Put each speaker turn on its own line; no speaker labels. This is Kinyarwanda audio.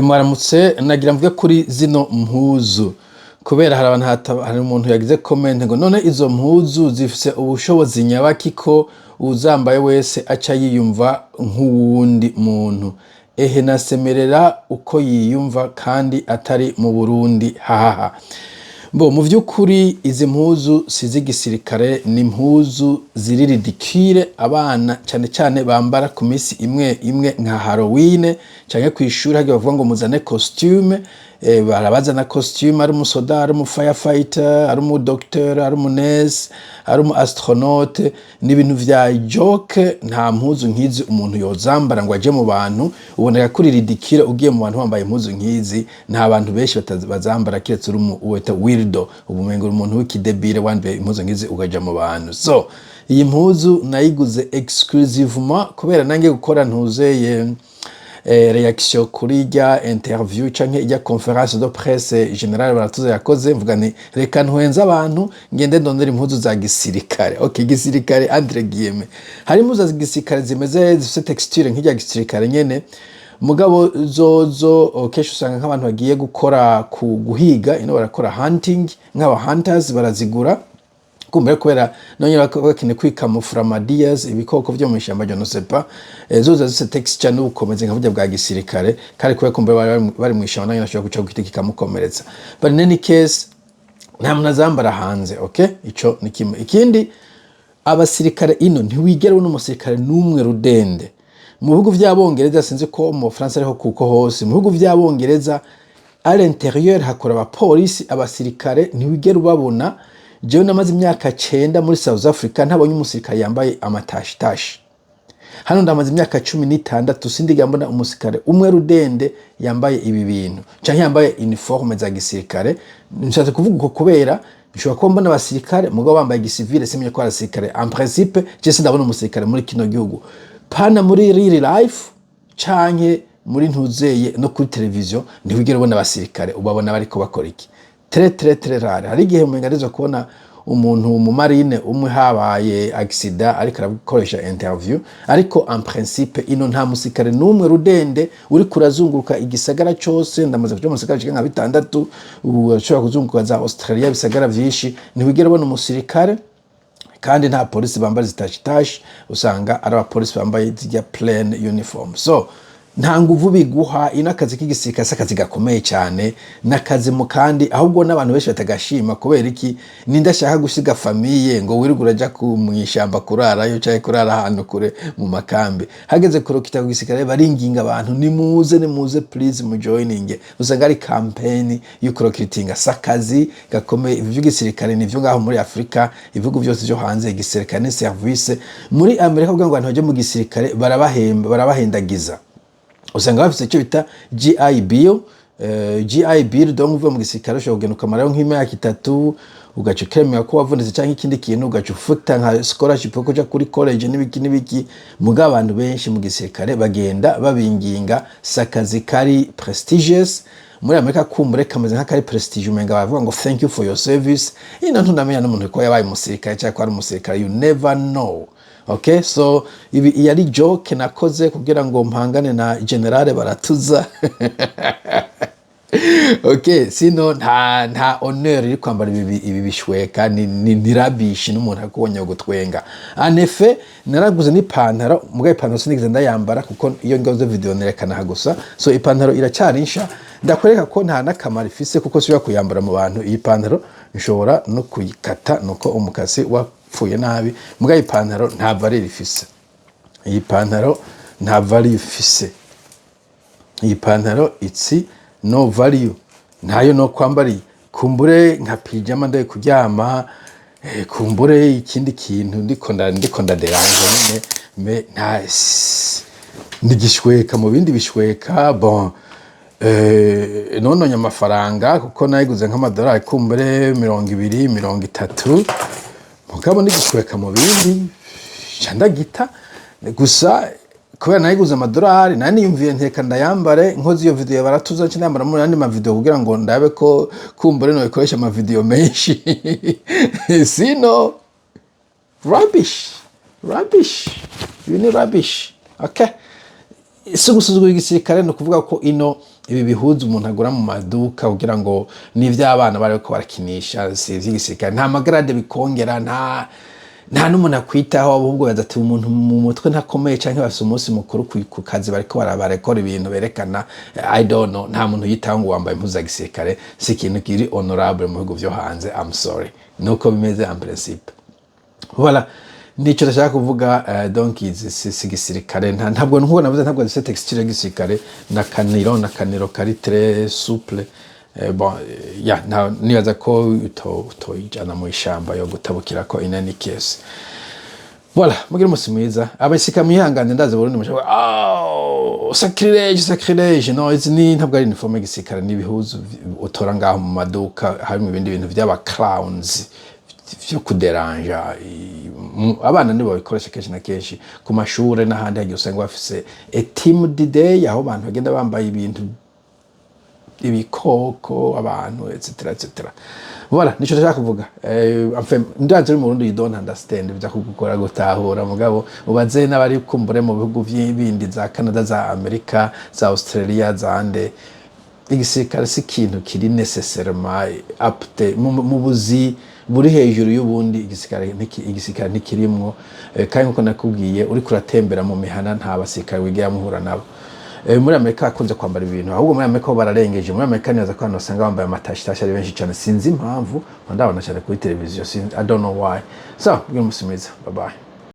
Mwaramutse nagira mvuge kuri zino mpuzu kubera hari umuntu yagize comment ngo none izo mpuzu zifise ubushobozi nyabaki ko uzambaye wese aca yiyumva nk'uwundi muntu. Nasemerera uko yiyumva kandi atari mu Burundi hahaha. Mu vy'ukuri izi mpuzu sizigisirikare, ni impuzu ziri ridicule abana cane cane bambara ku misi imwe imwe nka Halloween canke kw'ishuri hagiye bavuga ngo muzane costume, barabazana costume, ari umusoda, ari umu firefighter, ari umu docteur, ari umu nurse, ari umu astronaute, ni ibintu vya joke. Nta mpuzu nkizi umuntu yozambara ngo aje mu bantu, uboneka kuri ridicule ugiye mu bantu wambaye impuzu nkizi. Nta bantu benshi bazambara kiretse uri weirdo, ubumengo umuntu w'ikidebile wambaye impuzu nkizi ukaja mu bantu. So iyi mpuzu nayiguze exclusivement kubera nange gukora ntuzeye reaction kuri irya interview canke irya conference de presse generale Baratuza yakoze, mvuga ni reka ntwenza abantu ngende ndondera impuzu za gisirikare. Okay, gisirikare entre guillemets. Hari impuzu za gisirikare zimeze zifise texture nk'irya gisirikare nyene, mugabo zozo kenshi usanga nk'abantu bagiye gukora guhiga barakora hunting, nk'aba hunters barazigura kumbere kubera nonye bakine kwikamufura madias ibikoko vyo mu ishamba ryo nosepa, zoza zise texture n'ubukomeze nka burya bwa gisirikare, kare kubera kumbere bari mu ishamba nonye nashobora guca gukita kikamukomeretsa. But in any case nta muntu azambara hanze. Okay, ico ni kimwe. Ikindi, abasirikare ino ntiwigera n'umusirikare n'umwe rudende. Mu bihugu vy'Abongereza sinzi ko mu France ariho kuko hose, mu bihugu vy'Abongereza à l'intérieur hakora abapolisi, abasirikare ntiwigera ubabona. Jewe namaze imyaka 9 muri South Africa ntabonye umusirikare yambaye amatashitashi. Hano ndamaze imyaka 16 sindiga mbona umusirikare umwe rudende yambaye ibi bintu canke yambaye uniforme za gisirikare. Nshatse kuvuga uko kubera bishobora kuba mbona abasirikare mugabo bambaye gisivile, simenye ko abasirikare en principe je ndabona umusirikare muri kino gihugu pana muri real life canke muri ntuzeye no kuri televiziyo. Ntiwigera ubona abasirikare ubabona bariko bakora iki. Très rare. Hari igihe umenga kubona umuntu mu marine umwe habaye accident ariko arakoresha interview, ariko en principe ino nta musirikare n'umwe rudende uri kurazunguruka igisagara cyose. Ndamaze kuja mu gisagara cyo nka 6 ushobora kuzunguruka za Australia bisagara vyinshi, ntiwigera ubona umusirikare. Kandi nta polisi bambara zitashitashi, usanga ari abapolisi bambaye zijya plain uniform. So nta nguvu biguha. Inakazi k'igisirikare sakazi gakomeye cyane, nakazi mu kandi ahubwo n'abantu benshi batagashima kubera iki nindashaka gusiga famille ngo wirigura aja mu ishamba kurarayo cyangwa kurara ahantu kure mu makambi. Hageze kurokita ku gisirikare baringinga abantu nimuze please mu joining. Usanga ari campaign yo kurokitinga, sakazi gakomeye. Ivyo gisirikare nivyo ngaho muri Afrika, ibihugu byose byo hanze igisirikare ni service. Muri Amerika kugira ngo abantu baje mu gisirikare barabahendagiza. Usanga bafise icyo bita GI Bill. GI Bill donc uvuye mu gisirikare ushobora kugenda ukamarayo nk'imyaka 3 ugaca ukemera ko wavunitse cyangwa ikindi kintu ugaca ufuta nka scholarship yo kuja kuri college n'ibiki. Mugabo abantu benshi mu gisirikare bagenda babinginga, sakazi kari prestigious. Muri Amerika kumbure kameze nk'akari prestige, umenga bavuga ngo thank you for your service. Ino ntunamenya n'umuntu ko yabaye umusirikare cyangwa ko ari umusirikare, you never know. Okay, so ibi yari joke nakoze kugira ngo mpangane na Generale Baratuza. Okay, sino nta honor iri kwambara ibi bishweka, ni rabishi n'umuntu akubonye gutwenga. En effet naraguze n'ipantaro, mugaye ipantaro sinigeze ndayambara kuko iyo ngoze video nerekana gusa. So ipantaro iracyarinsha, ndakwereka ko nta nakamara ifise kuko siyo kuyambara mu bantu. Iyi pantaro nshobora no kuyikata nuko umukasi wapfuye nabi. Mugaye ipantaro nta valeur ifise. Iyi pantaro nta valeur ifise. Iyi pantaro itsi no value, ntayo no kwambari. Kumbure nka pijama ndaye kuryama, kumbure ikindi kintu ndiko ndaderanje nyene me nta ndigishweka mu bindi bishweka. Bon nononye amafaranga kuko nayiguze nk'amadolari kumbure 20-30, mugabo ndigishweka mu bindi candagita gusa kubera nayiguze amadolari. Nani yumviye nteka ndayambare nkoze iyo video Baratuza cyane yambara muri andi ma video kugira ngo ndabe ko kumbure no ikoresha ama video menshi. Sino rubbish, you need rubbish. Okay, isi gusuzugura igisirikare no kuvuga ko ino ibi bihuzu umuntu agura mu maduka kugira ngo n'ivy'abana bariko barakinisha si ivy'igisirikare, nta magarade bikongera, nta n'umuntu akwitaho, ahubwo yaza ati umuntu mu mutwe ntakomeye canke bafise umunsi mukuru ku kazi bariko barakora ibintu berekana I don't know, nta muntu yitaho ngo wambaye impuzu ya gisirikare, si ikintu kiri honorable mu bihugu vyo hanze. I'm sorry, nuko bimeze en principe. Voilà, nico ndashaka kuvuga. Donc izi si gisirikare, ntabwo nkuko navuze, ntabwo zifite texture ya gisirikare, na kaniro kari très souple. Bon, nibaza ko utoyijana mu ishamba yo gutabukira ko in any case. Voilà, mugire umunsi mwiza. Abasika mwihangane, ndaze Burundi mushaka sacrilege. No, izi ni ntabwo ari uniforme gisirikare, n'ibihuzu utora ngaho mu maduka, harimo ibindi bintu by'aba clowns vyo kuderanja. Abana nibo babikoresha kenshi na kenshi ku mashure n'ahandi, hagiye usanga bafise team day, aho abantu bagenda bambaye ibintu ibikoko abantu etc. Voilà, nico ndashaka kuvuga. Enfin, ndaje mu Burundi, you don't understand bya kugukora gutahura, mugabo ubaze n'abari kumbure mu bihugu by'ibindi za Canada, za Amerika, za Australia, za ande. Igisirikare si ikintu kiri necessairement apte mu buzi buri hejuru y'ubundi. Igisirikare ntikirimwo, kandi nkuko nakubwiye, uri kuratembera mu mihana nta basirikare wigera muhura nabo. Muri Amerika akunze kwambara ibintu, ahubwo muri Amerika bararengeje. Muri Amerika nibaza ko abantu basanga bambaye amatashi ari benshi cyane, sinzi impamvu, ndabona cyane kuri televiziyo, I don't know why. So, bw'umunsi mwiza, bye bye.